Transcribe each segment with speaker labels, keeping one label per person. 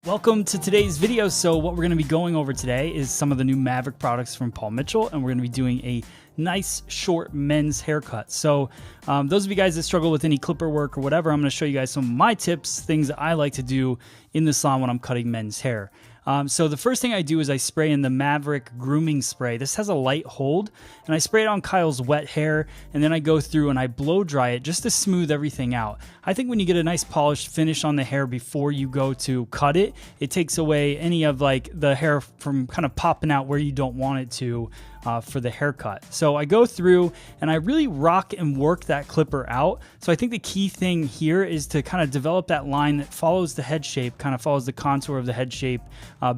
Speaker 1: Welcome to today's video. So what we're going to be going over today is some of the new Maverick products from Paul Mitchell, and we're going to be doing a nice short men's haircut. So those of you guys that struggle with any clipper work or whatever, I'm going to show you guys some of my tips, things that I like to do in the salon when I'm cutting men's hair. So the first thing I do is I spray in the Maverick grooming spray. This has a light hold, and I spray it on Kyle's wet hair, and then I go through and I blow dry it just to smooth everything out. I think when you get a nice polished finish on the hair before you go to cut it, it takes away any of like the hair from kind of popping out where you don't want it to for the haircut. So I go through and I really rock and work that clipper out. So I think the key thing here is to kind of develop that line that follows the head shape, kind of follows the contour of the head shape,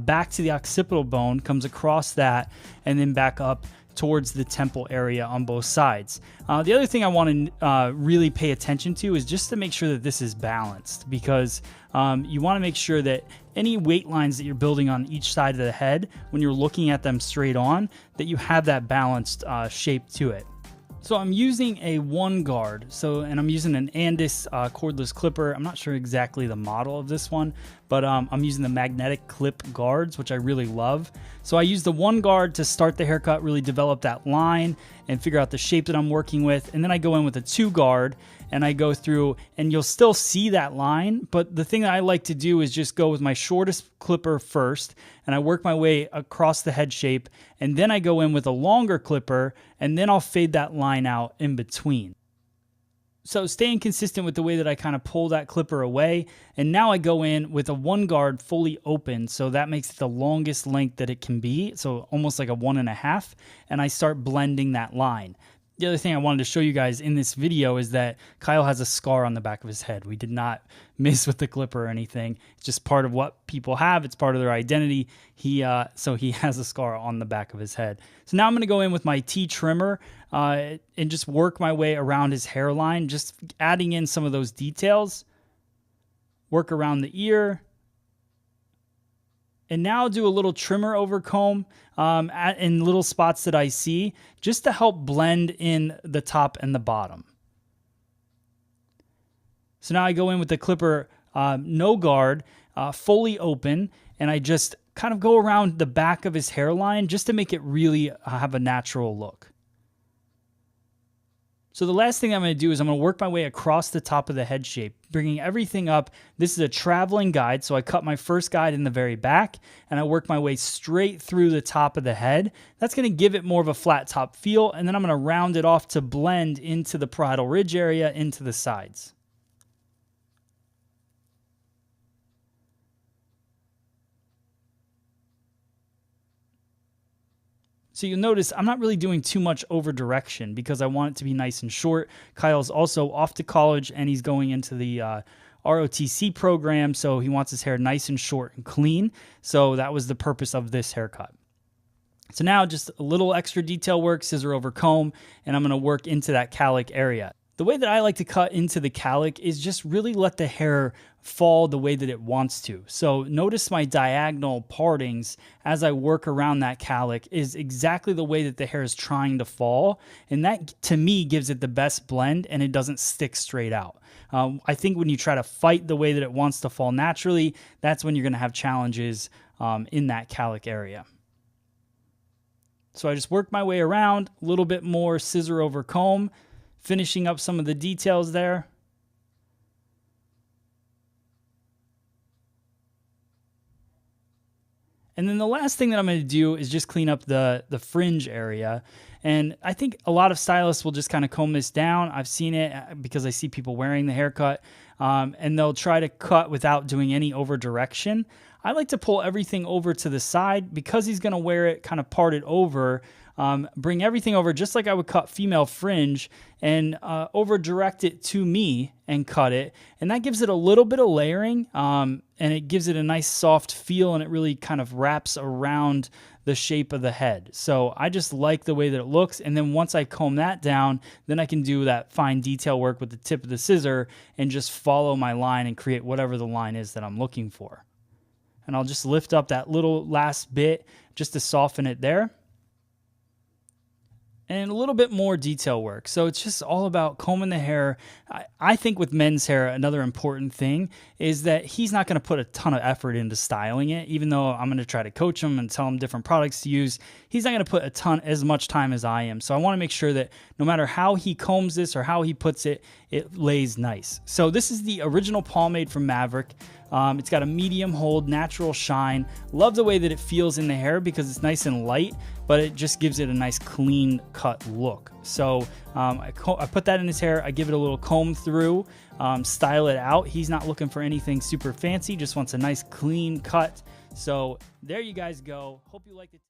Speaker 1: back to the occipital bone, comes across that, and then back up towards the temple area on both sides. The other thing I want to really pay attention to is just to make sure that this is balanced, because you want to make sure that any weight lines that you're building on each side of the head, when you're looking at them straight on, that you have that balanced shape to it. So I'm using a 1 guard, and I'm using an Andis cordless clipper. I'm not sure exactly the model of this one, but I'm using the magnetic clip guards, which I really love. So I use the 1 guard to start the haircut, really develop that line and figure out the shape that I'm working with. And then I go in with a 2 guard and I go through, and you'll still see that line. But the thing that I like to do is just go with my shortest clipper first, and I work my way across the head shape. And then I go in with a longer clipper, and then I'll fade that line out in between. So staying consistent with the way that I kind of pull that clipper away. And now I go in with a 1 guard fully open. So that makes it the longest length that it can be. So almost like a 1.5. And I start blending that line. The other thing I wanted to show you guys in this video is that Kyle has a scar on the back of his head. We did not miss with the clipper or anything. It's just part of what people have. It's part of their identity. So he has a scar on the back of his head. So now I'm going to go in with my T trimmer and just work my way around his hairline, just adding in some of those details. Work around the ear. And now I'll do a little trimmer over comb in little spots that I see, just to help blend in the top and the bottom. So now I go in with the clipper no guard, fully open, and I just kind of go around the back of his hairline just to make it really have a natural look. So the last thing I'm going to do is I'm going to work my way across the top of the head shape, bringing everything up. This is a traveling guide, so I cut my first guide in the very back, and I work my way straight through the top of the head. That's going to give it more of a flat top feel, and then I'm going to round it off to blend into the parietal ridge area, into the sides. So you'll notice I'm not really doing too much over direction because I want it to be nice and short. Kyle's also off to college, and he's going into the ROTC program, so he wants his hair nice and short and clean. So that was the purpose of this haircut. So now just a little extra detail work, scissor over comb, and I'm going to work into that cowlick area. The way that I like to cut into the cowlick is just really let the hair fall the way that it wants to. So notice my diagonal partings as I work around that cowlick is exactly the way that the hair is trying to fall. And that, to me, gives it the best blend, and it doesn't stick straight out. I think when you try to fight the way that it wants to fall naturally, that's when you're going to have challenges in that cowlick area. So I just work my way around, a little bit more scissor over comb, finishing up some of the details there. And then the last thing that I'm going to do is just clean up the fringe area. And I think a lot of stylists will just kind of comb this down. I've seen it because I see people wearing the haircut, and they'll try to cut without doing any over direction. I like to pull everything over to the side because he's going to wear it kind of parted over. Bring everything over just like I would cut female fringe, and over direct it to me and cut it. And that gives it a little bit of layering, and it gives it a nice soft feel, and it really kind of wraps around the shape of the head. So I just like the way that it looks. And then once I comb that down, then I can do that fine detail work with the tip of the scissor and just follow my line and create whatever the line is that I'm looking for. And I'll just lift up that little last bit just to soften it there. and a little bit more detail work. So it's just all about combing the hair. I think with men's hair, another important thing is that he's not going to put a ton of effort into styling it. Even though I'm going to try to coach him and tell him different products to use, he's not going to put as much time as I am. So I want to make sure that no matter how he combs this or how he puts it, it lays nice. So this is the original pomade from Maverick. It's got a medium hold, natural shine. Love the way that it feels in the hair because it's nice and light, but it just gives it a nice clean cut look. So I put that in his hair. I give it a little comb through, style it out. He's not looking for anything super fancy, just wants a nice clean cut. So there you guys go. Hope you liked it.